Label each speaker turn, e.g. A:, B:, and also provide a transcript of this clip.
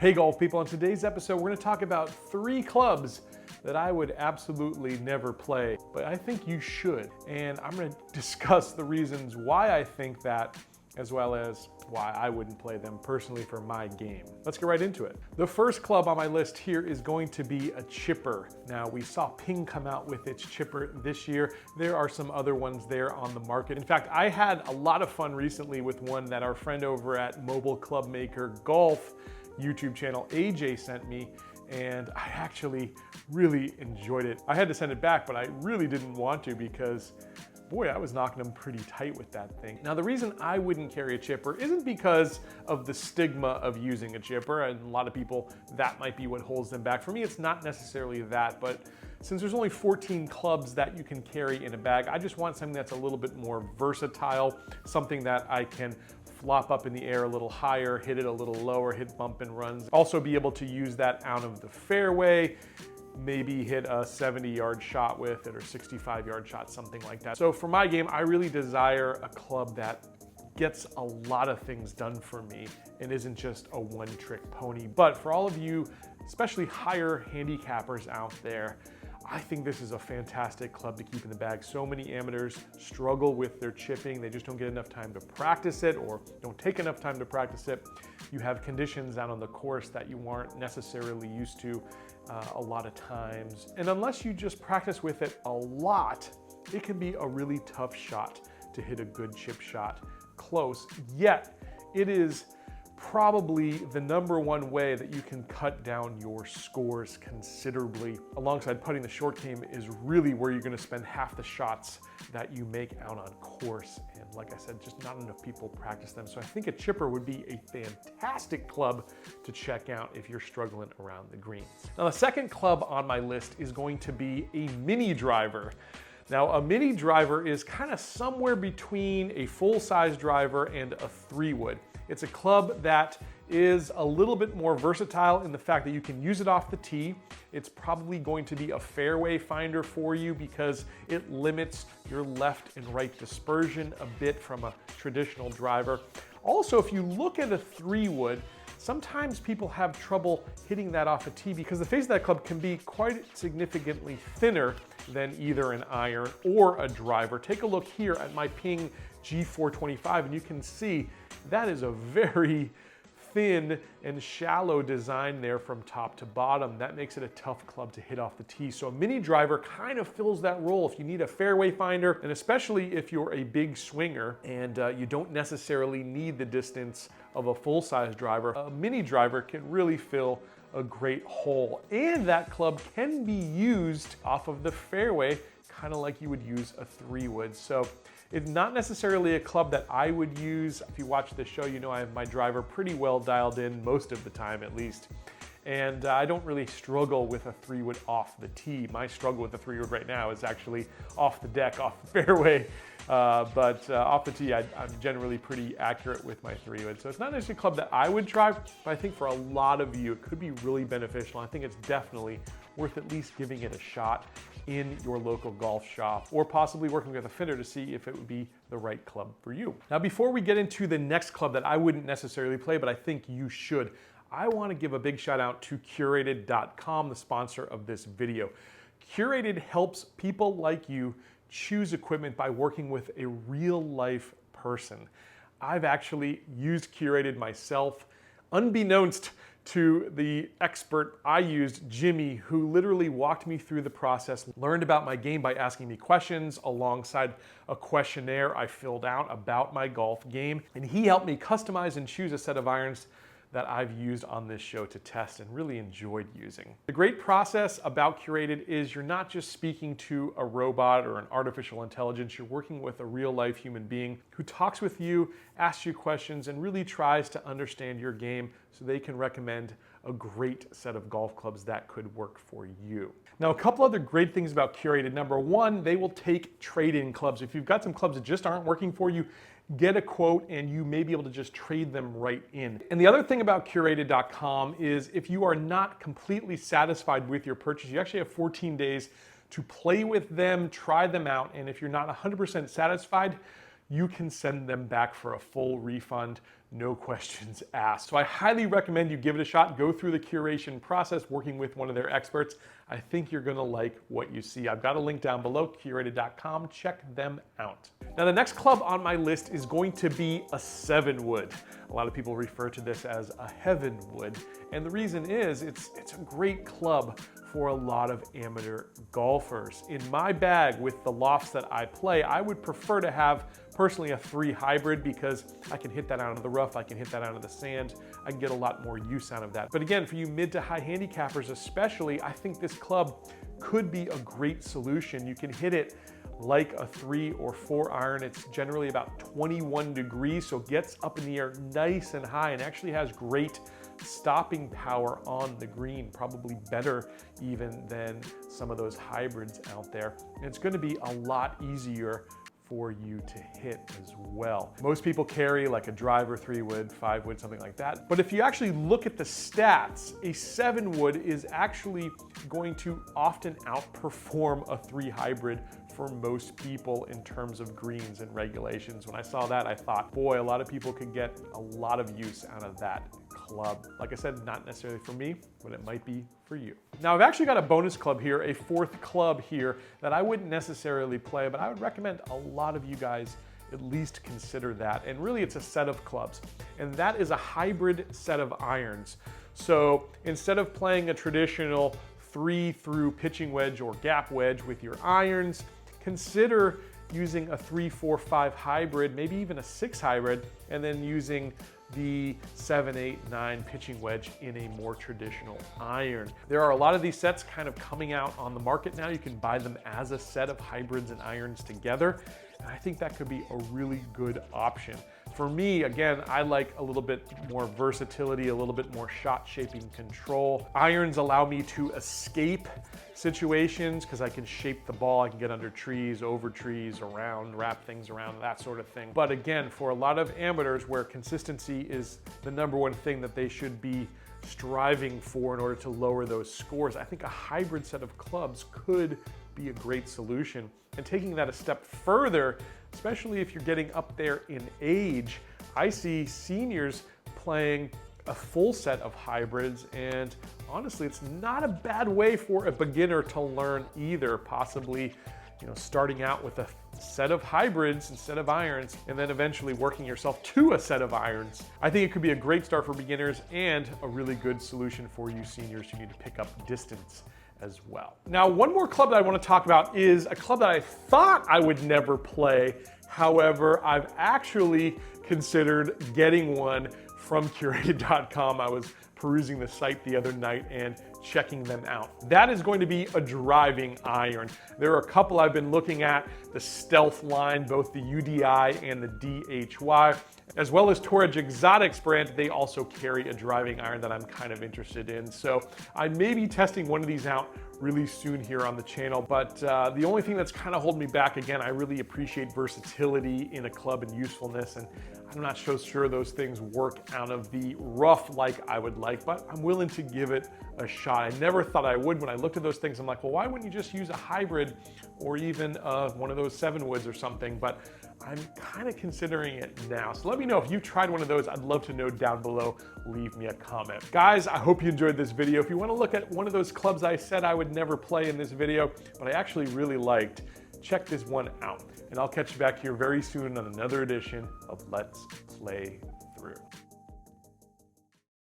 A: Hey golf people, in today's episode we're going to talk about 3 clubs that I would absolutely never play, but I think you should. And I'm going to discuss the reasons why I think that, as well as why I wouldn't play them personally for my game. Let's get right into it. The first club on my list here is going to be a chipper. Now, we saw Ping come out with its chipper this year. There are some other ones there on the market. In fact, I had a lot of fun recently with one that our friend over at Mobile Club Maker Golf YouTube channel, AJ, sent me, and I actually really enjoyed it. I had to send it back, but I really didn't want to because boy, I was knocking them pretty tight with that thing. Now, the reason I wouldn't carry a chipper isn't because of the stigma of using a chipper, and a lot of people, that might be what holds them back. For me, it's not necessarily that, but since there's only 14 clubs that you can carry in a bag, I just want something that's a little bit more versatile, something that I can flop up in the air a little higher, hit it a little lower, hit bump and runs. Also be able to use that out of the fairway, maybe hit a 70-yard shot with it or 65-yard shot, something like that. So for my game, I really desire a club that gets a lot of things done for me and isn't just a one-trick pony. But for all of you, especially higher handicappers out there, I think this is a fantastic club to keep in the bag. So many amateurs struggle with their chipping. They just don't get enough time to practice it or don't take enough time to practice it. You have conditions out on the course that you aren't necessarily used to a lot of times. And unless you just practice with it a lot, it can be a really tough shot to hit a good chip shot close. Yet, it is probably the #1 way that you can cut down your scores considerably. Alongside putting, the short game is really where you're going to spend half the shots that you make out on course. And like I said, just not enough people practice them. So I think a chipper would be a fantastic club to check out if you're struggling around the greens. Now, the second club on my list is going to be a mini driver. Now, a mini driver is kind of somewhere between a full-size driver and a 3-wood. It's a club that is a little bit more versatile in the fact that you can use it off the tee. It's probably going to be a fairway finder for you because it limits your left and right dispersion a bit from a traditional driver. Also, if you look at a 3-wood, sometimes people have trouble hitting that off a tee because the face of that club can be quite significantly thinner than either an iron or a driver. Take a look here at my Ping G425 and you can see that is a very thin and shallow design there from top to bottom. That makes it a tough club to hit off the tee. So a mini driver kind of fills that role if you need a fairway finder, and especially if you're a big swinger and you don't necessarily need the distance of a full-size driver. A mini driver can really fill a great hole, and that club can be used off of the fairway kind of like you would use a 3-wood. So it's not necessarily a club that I would use. If you watch this show, you know I have my driver pretty well dialed in most of the time at least. And I don't really struggle with a 3-wood off the tee. My struggle with the 3-wood right now is actually off the deck, off the fairway. But off the tee, I'm generally pretty accurate with my 3-wood. So it's not necessarily a club that I would try, but I think for a lot of you, it could be really beneficial. I think it's definitely worth at least giving it a shot in your local golf shop, or possibly working with a fitter to see if it would be the right club for you. Now, before we get into the next club that I wouldn't necessarily play, but I think you should, I want to give a big shout out to Curated.com, the sponsor of this video. Curated helps people like you choose equipment by working with a real life person. I've actually used Curated myself, unbeknownst to the expert I used, Jimmy, who literally walked me through the process, learned about my game by asking me questions alongside a questionnaire I filled out about my golf game. And he helped me customize and choose a set of irons that I've used on this show to test and really enjoyed using. The great process about Curated is you're not just speaking to a robot or an artificial intelligence, you're working with a real life human being who talks with you, asks you questions, and really tries to understand your game so they can recommend a great set of golf clubs that could work for you. Now, a couple other great things about Curated. #1, they will take trade-in clubs. If you've got some clubs that just aren't working for you, get a quote and you may be able to just trade them right in. And the other thing about Curated.com is if you are not completely satisfied with your purchase, you actually have 14 days to play with them, try them out, and if you're not 100% satisfied, you can send them back for a full refund, no questions asked. So I highly recommend you give it a shot. Go through the curation process working with one of their experts. I think you're gonna like what you see. I've got a link down below, curated.com. Check them out. Now the next club on my list is going to be a 7-wood. A lot of people refer to this as a heaven wood. And the reason is it's a great club for a lot of amateur golfers. In my bag with the lofts that I play, I would prefer to have personally a 3 hybrid because I can hit that out of the rough, I can hit that out of the sand, I can get a lot more use out of that. But again, for you mid to high handicappers especially, I think this club could be a great solution. You can hit it like a 3 or 4 iron. It's generally about 21 degrees, so it gets up in the air nice and high and actually has great stopping power on the green, probably better even than some of those hybrids out there. And it's going to be a lot easier for you to hit as well. Most people carry like a driver 3-wood, 5-wood, something like that. But if you actually look at the stats, a 7-wood is actually going to often outperform a 3 hybrid for most people in terms of greens and regulations. When I saw that, I thought, boy, a lot of people could get a lot of use out of that club. Like I said, not necessarily for me, but it might be for you. Now I've actually got a bonus club here, a 4th club here that I wouldn't necessarily play, but I would recommend a lot of you guys at least consider that. And really it's a set of clubs, and that is a hybrid set of irons. So instead of playing a traditional 3 through pitching wedge or gap wedge with your irons, consider using a 3, 4, 5 hybrid, maybe even a 6 hybrid, and then using the 7, 8, 9 pitching wedge in a more traditional iron. There are a lot of these sets kind of coming out on the market now. You can buy them as a set of hybrids and irons together. And I think that could be a really good option. For me, again, I like a little bit more versatility, a little bit more shot shaping control. Irons allow me to escape situations because I can shape the ball. I can get under trees, over trees, around, wrap things around, that sort of thing. But again, for a lot of amateurs where consistency is the #1 thing that they should be striving for in order to lower those scores, I think a hybrid set of clubs could be a great solution. And taking that a step further, especially if you're getting up there in age, I see seniors playing a full set of hybrids, and honestly, it's not a bad way for a beginner to learn either. Possibly, starting out with a set of hybrids instead of irons, and then eventually working yourself to a set of irons. I think it could be a great start for beginners and a really good solution for you seniors who need to pick up distance as well. Now, one more club that I want to talk about is a club that I thought I would never play. However, I've actually considered getting one from curated.com. I was perusing the site the other night and checking them out. That is going to be a driving iron. There are a couple I've been looking at, the Stealth line, both the UDI and the DHY, as well as Tour Edge Exotics brand. They also carry a driving iron that I'm kind of interested in. So I may be testing one of these out really soon here on the channel, but the only thing that's kind of holding me back, again, I really appreciate versatility in a club and usefulness, and I'm not so sure those things work out of the rough like I would like, but I'm willing to give it a shot. I never thought I would. When I looked at those things, I'm like, well, why wouldn't you just use a hybrid or even one of those 7-woods or something? But I'm kind of considering it now. So let me know if you've tried one of those. I'd love to know down below. Leave me a comment. Guys, I hope you enjoyed this video. If you want to look at one of those clubs I said I would never play in this video, but I actually really liked, check this one out. And I'll catch you back here very soon on another edition of Let's Play Through.